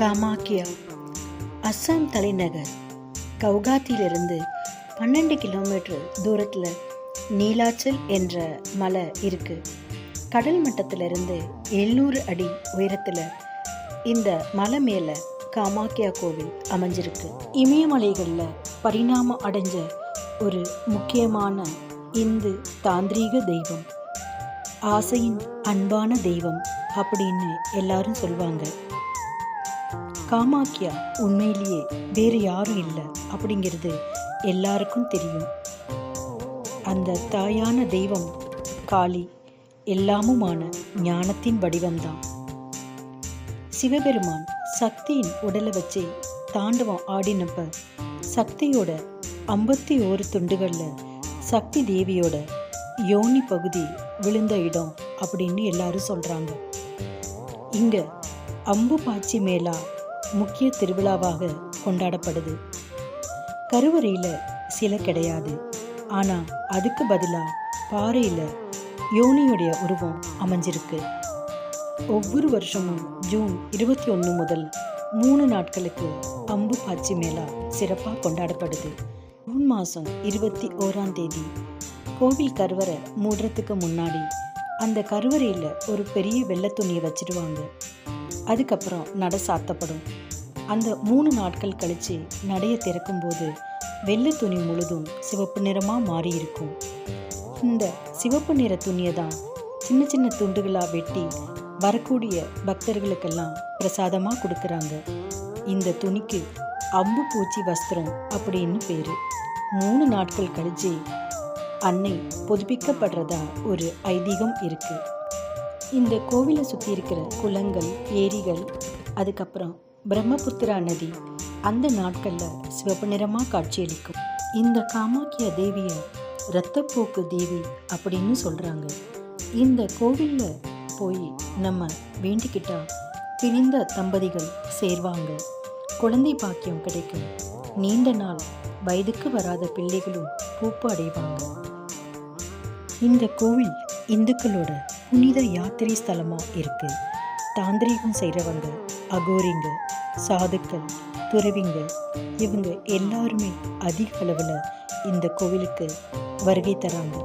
காமாக்கியா அஸ்ஸாம் தலைநகர் கவுகாத்தியிலிருந்து 12 கிலோமீட்டர் தூரத்தில் நீலாச்சல் என்ற மலை இருக்கு. கடல் மட்டத்திலிருந்து 700 அடி உயரத்தில் இந்த மலை மேலே காமாக்கியா கோவில் அமைஞ்சிருக்கு. இமயமலைகளில் பரிணாமம் அடைஞ்ச ஒரு முக்கியமான இந்து தாந்திரீக தெய்வம், ஆசையின் அன்பான தெய்வம் அப்படின்னு எல்லாரும் சொல்லுவாங்க. காமாக்கியா உண்மையிலேயே வேறு யாரும் இல்லை அப்படிங்கிறது எல்லாருக்கும் தெரியும். அந்த தாயான தெய்வம் காளி எல்லாமுமான ஞானத்தின் வடிவம்தான். சிவபெருமான் சக்தியின் உடலை வச்சு தாண்டவம் ஆடினப்ப சக்தியோட 51 துண்டுகளில் சக்தி தேவியோட யோனி பகுதி விழுந்த இடம் அப்படின்னு எல்லாரும் சொல்கிறாங்க. இங்கே அம்பு பாச்சி மேளா முக்கிய திருவிழாவாக கொண்டாடப்படுது. கருவறையில் சிலை கிடையாது, ஆனால் அதுக்கு பதிலாக பாறையில் யோனியுடைய உருவம் அமைஞ்சிருக்கு. ஒவ்வொரு வருஷமும் ஜூன் 21 முதல் 3 நாட்களுக்கு அம்பு பாச்சி மேளா சிறப்பாக கொண்டாடப்படுது. ஜூன் மாதம் 21ஆம் தேதி கோவில் கருவறை மூடுறதுக்கு முன்னாடி அந்த கருவறையில் ஒரு பெரிய வெள்ளை துணியை வச்சிடுவாங்க. அதுக்கப்புறம் நடை சாத்தப்படும். அந்த 3 நாட்கள் கழித்து நடையை திறக்கும்போது வெள்ளை துணி முழுதும் சிவப்பு நிறமாக மாறி இருக்கும். இந்த சிவப்பு நிற துணியை தான் சின்ன சின்ன துண்டுகளாக வெட்டி வரக்கூடிய பக்தர்களுக்கெல்லாம் பிரசாதமாக கொடுக்குறாங்க. இந்த துணிக்கு அம்பு பூச்சி வஸ்திரம் அப்படின்னு பேர். 3 நாட்கள் கழிச்சு அன்னை புதுப்பிக்கப்படுறதா ஒரு ஐதீகம் இருக்கு. இந்த கோவிலை சுற்றி இருக்கிற குளங்கள், ஏரிகள், அதுக்கப்புறம் பிரம்மபுத்திரா நதி அந்த நாட்களில் சிவப்பு நிறமாக காட்சியளிக்கும். இந்த காமாக்கியா தேவியை இரத்தப்போக்கு தேவி அப்படின்னு சொல்கிறாங்க. இந்த கோவிலில் போய் நம்ம வேண்டிக்கிட்டா பிரிந்த தம்பதிகள் சேர்வாங்க, குழந்தை பாக்கியம் கிடைக்கும், நீண்ட நாள் வயதுக்கு வராத பிள்ளைகளும் பூப்பு அடைவாங்க. இந்த கோவில் இந்துக்களோட புனித யாத்திரை ஸ்தலமாக இருக்குது. தாந்திரீகம் செய்கிறவங்க, அகோரிங்க, சாதுக்கள், துறவிங்க, இவங்க எல்லாருமே அதிக அளவில் இந்த கோவிலுக்கு வருகை தராங்க.